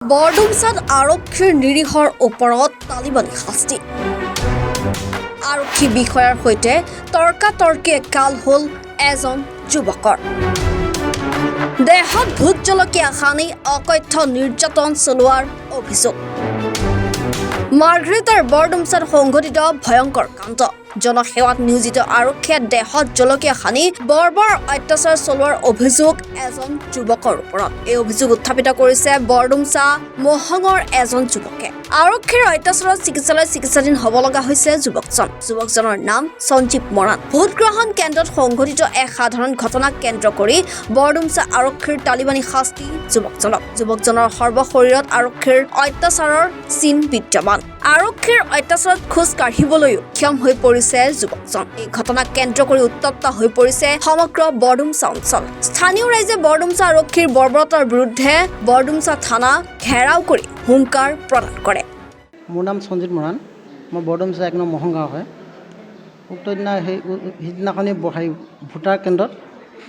বৰডুমচাত আৰক্ষীৰ নিৰীহৰ ওপৰত তালিবানী শাস্তি। আৰক্ষী বিষয়াৰ সৈতে তৰ্কাতৰ্কি একাল হ'ল এজন যুৱকৰ। দেহত ভোট জলকীয়া সানি অকথ্য নিৰ্যাতন চলোৱাৰ অভিযোগ। মাৰ্ঘেৰিটাৰ বৰডুমচাত সংঘটিত ভয়ংকৰ কাণ্ড। জনসেৱাত নিয়োজিত আৰক্ষীয়ে দেহত জলকীয়া সানি বৰ্বৰ অত্যাচাৰ চলোৱাৰ অভিযোগ এজন যুৱকৰ ওপৰত। এই অভিযোগ উত্থাপিত কৰিছে বৰডুমচা মহঙৰ এজন যুৱকে। আৰক্ষীৰ অত্যাচাৰত চিকিৎসাধীন হ'ব লগা হৈছে যুৱকজন। যুৱকজনৰ নাম সঞ্জীৱ মৰাণ। ভোটগ্ৰহণ কেন্দ্ৰত সংঘটিত এক সাধাৰণ ঘটনাক কেন্দ্ৰ কৰি বৰডুমচা আৰক্ষীৰ তালিবানী শাস্তি যুৱকজনক। যুৱকজনৰ সৰ্বশৰীৰত আৰক্ষীৰ অত্যাচাৰৰ চিন বিদ্যমান। আৰক্ষীৰ অত্যাচাৰত খোজ কাঢ়িবলৈও ক্ষম হৈ পৰিছে যুৱকজন। এই ঘটনাক কেন্দ্ৰ কৰি উত্তপ্ত হৈ পৰিছে সমগ্ৰ বৰডুমচা অঞ্চল। স্থানীয় ৰাইজে বৰডুমচা আৰক্ষীৰ বৰ্বৰতাৰ বিৰুদ্ধে বৰডুমচা থানা ঘেৰাও কৰি হুংকাৰ প্ৰদান কৰে। মোৰ নাম সঞ্জীৱ মৰাণ। মই বৰডুমচা 1 নং মহং গাঁও হয়। উক্ত দিনা সিদিনাখনি ভোটাৰ কেন্দ্ৰত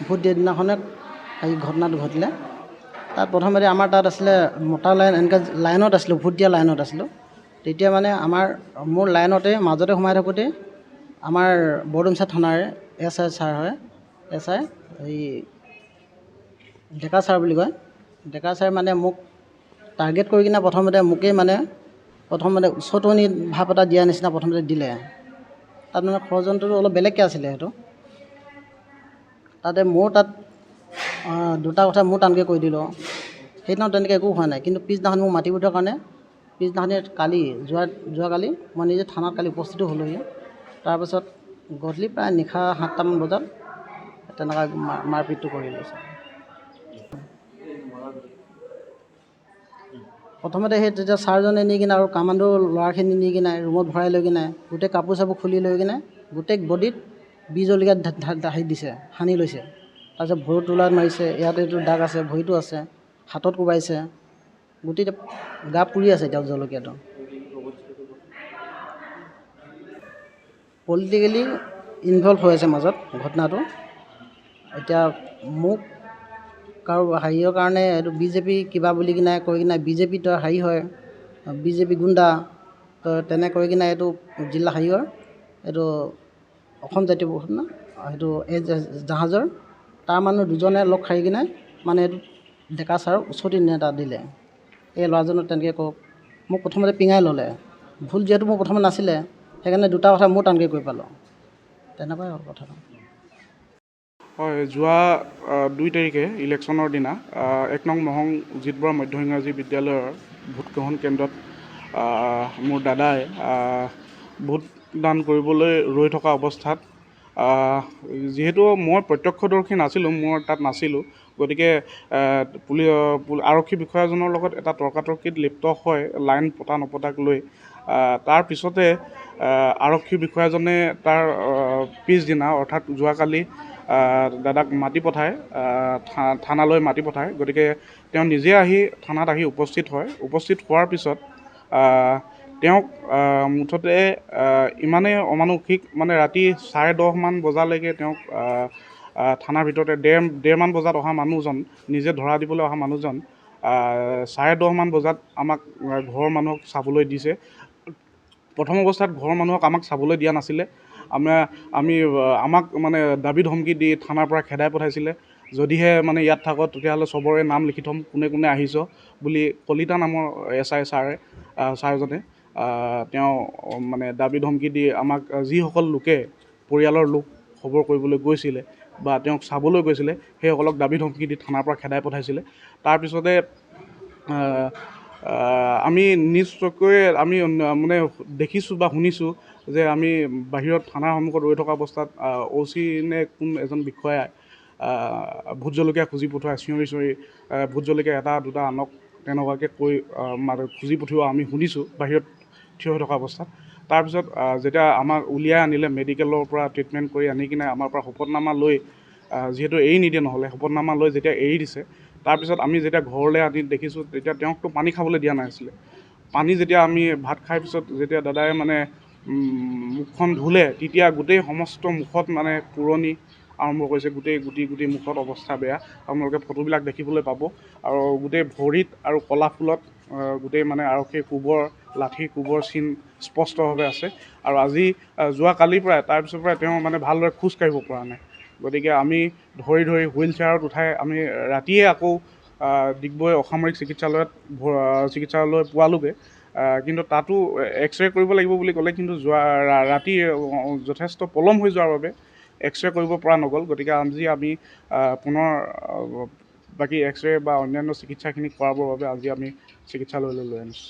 ভোট দিয়া দিনাখনে এই ঘটনাটো ঘটিলে। তাত প্ৰথমতে আমাৰ তাত আছিলে মতা লাইন, এনেকৈ লাইনত আছিলোঁ, ভোট দিয়া লাইনত আছিলোঁ। তেতিয়া মানে মোৰ লাইনতে মাজতে সোমাই থাকোঁতে আমাৰ বৰডুমচা থানাৰ SI ছাৰ হয়, SI এই ডেকা ছাৰ বুলি কয়। ডেকা ছাৰ মানে মোক টাৰ্গেট কৰি কিনে প্ৰথমতে উচতনি ভাৱ এটা দিয়া নিচিনা প্ৰথমতে দিলে। তাত মানে ষড়যন্ত্ৰটো অলপ বেলেগকৈ আছিলে। সেইটো তাতে দুটা কথা মোৰ টানকৈ কৈ দিলোঁ। সেইদিনাখন তেনেকৈ একো হোৱা নাই, কিন্তু পিছদিনাখন মোক মাতি পঠোৱাৰ কাৰণে পিছদিনাখনি যোৱাকালি মই নিজে থানাত কালি উপস্থিত হ'লোহি। তাৰপাছত গধূলি প্ৰায় নিশা 7টামান বজাত তেনেকুৱা মাৰপিটটো কৰি লৈছে। প্ৰথমতে তেতিয়া ছাৰজনে নি কিনে আৰু কামাণ্ডো ল'ৰাখিনি নি কিনে ৰুমত ভৰাই লৈ কিনে গোটেই কাপোৰ চাপোৰ খুলি লৈ কিনে গোটেই বডিত বীজ জলকীয়া দিছে, সানি লৈছে। তাৰপিছত ভৰিত তোলাত মাৰিছে, ইয়াতে এইটো দাগ আছে, ভৰিটো আছে, হাতত কোবাইছে, গোটেই গা পুৰি আছে এতিয়া জলকীয়াটো। পলিটিকেলি ইনভলভ হৈ আছে মাজত ঘটনাটো। এতিয়া মোক কাৰো হেৰিয়ৰ কাৰণে এইটো BJP কিবা বুলি কিনে কৈ কিনে BJP তো হেৰি হয়, BJP গুণ্ডা তো তেনে কৰি কিনে এইটো জিলা হেৰিয়ৰ এইটো অসম জাতীয় পৰিষদ না সেইটো এই জাহাজৰ তাৰ মানুহ দুজনে লগ খাই কিনে মানে এইটো ডেকা ছাৰক উচতি নেতা দিলে। এই ল'ৰাজনক তেনেকৈ কওক মোক প্ৰথমতে পিঙাই ল'লে। ভুল যিহেতু মোৰ প্ৰথমে নাছিলে, সেইকাৰণে দুটা কথা মোৰ টানকৈ কৈ পালোঁ। তেনেকুৱাই হ'ল কথাটো। হয়, যোৱা 2 তাৰিখে ইলেকশ্যনৰ দিনা 1 নং মহং জিতবৰা মধ্য ইংৰাজী বিদ্যালয়ৰ ভোটগ্ৰহণ কেন্দ্ৰত মোৰ দাদাই ভোটদান কৰিবলৈ ৰৈ থকা অৱস্থাত যিহেতু মই প্ৰত্যক্ষদৰ্শী নাছিলোঁ, মই তাত নাছিলোঁ, গতিকে আৰক্ষী বিষয়াজনৰ লগত এটা তৰ্কাতৰ্কিত লিপ্ত হয় লাইন পতা নপতাক লৈ। তাৰ পিছতে আৰক্ষী বিষয়াজনে তাৰ পিছদিনা অৰ্থাৎ যোৱাকালি দাদাক মাতি পঠায়, থানালৈ মাতি পঠায়। গতিকে তেওঁ নিজে আহি থানাত আহি উপস্থিত হয়। উপস্থিত হোৱাৰ পিছত তেওঁক মুঠতে ইমানেই অমানসিক, মানে ৰাতি 10:30মান বজালৈকে তেওঁক থানাৰ ভিতৰতে ডেৰমান বজাত অহা মানুহজন, নিজে ধৰা দিবলৈ অহা মানুহজন 10:30মান বজাত আমাক ঘৰৰ মানুহক চাবলৈ দিছে। প্ৰথম অৱস্থাত ঘৰৰ মানুহক আমাক চাবলৈ দিয়া নাছিলে। আমাক মানে দাবী ধমকি দি থানাৰ পৰা খেদাই পঠাইছিলে। যদিহে মানে ইয়াত থাকোঁ তেতিয়াহ'লে চবৰে নাম লিখি থ'ম, কোনে কোনে আহিছ বুলি কলিতা নামৰ SI ছাৰজনে তেওঁ মানে দাবী ধমকি দি আমাক যিসকল লোকে পৰিয়ালৰ লোক খবৰ কৰিবলৈ গৈছিলে বা তেওঁক চাবলৈ গৈছিলে সেইসকলক দাবী ধমকি দি থানাৰ পৰা খেদাই পঠাইছিলে। তাৰপিছতে আমি নিজ চকুৰে আমি মানে দেখিছোঁ বা শুনিছোঁ যে আমি বাহিৰত থানাৰ সন্মুখত ৰৈ থকা অৱস্থাত OC নে কোন এজন বিষয়াই ভোট জলকীয়া খুজি পঠোৱা, চিঞৰি ভোট জলকীয়া এটা দুটা আনক তেনেকুৱাকৈ কৈ খুজি পঠিওৱা আমি শুনিছোঁ বাহিৰত থিয় হৈ থকা অৱস্থাত। তাৰপিছত যেতিয়া আমাক উলিয়াই আনিলে মেডিকেলৰ পৰা ট্ৰিটমেণ্ট কৰি আনি কিনে আমাৰ পৰা শপতনামা লৈ, যিহেতু এৰি নিদিয়ে নহ'লে, শপতনামা লৈ যেতিয়া এৰি দিছে, তাৰপিছত আমি যেতিয়া ঘৰলৈ আনি দেখিছোঁ তেতিয়া তেওঁকতো পানী খাবলৈ দিয়া নাছিলে। পানী যেতিয়া আমি ভাত খাই পিছত যেতিয়া দাদাই মানে মুখখন ধুলে, তেতিয়া গোটেই সমস্ত মুখত মানে পুৰণি আৰম্ভ কৰিছে, গোটেই গুটি মুখত অৱস্থা বেয়া। আপোনালোকে ফটোবিলাক দেখিবলৈ পাব। আৰু গোটেই ভৰিত আৰু কলা ফুলত গোটেই মানে আৰক্ষীৰ কোবৰ লাঠি কোবৰ চিন স্পষ্টভাৱে আছে আৰু আজি যোৱা কালিৰ পৰাই তাৰপিছৰ পৰাই তেওঁ মানে ভালদৰে খোজ কাঢ়িব পৰা নাই গতিকে আমি ধৰি হুইল চেয়াৰত উঠাই আমি ৰাতিয়ে আকৌ ডিগবৈ অসামৰিক চিকিৎসালয় পোৱালোগৈ কিন্তু তাতো এক্সৰে কৰিব লাগিব বুলি ক'লে কিন্তু ৰাতি যথেষ্ট পলম হৈ যোৱাৰ বাবে এক্সৰে কৰিব পৰা নগ'ল গতিকে আজি আমি পুনৰ বাকী এক্সৰে বা অন্যান্য চিকিৎসাখিনি কৰাবৰ বাবে আজি আমি চিকিৎসালয়লৈ লৈ আনিছোঁ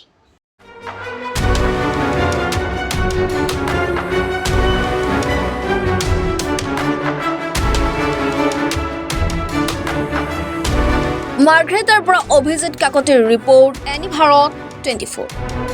মাৰ্ঘেৰিটাৰ পৰা অভিজিত কাকতিৰ ৰিপৰ্ট এনি ভাৰত 24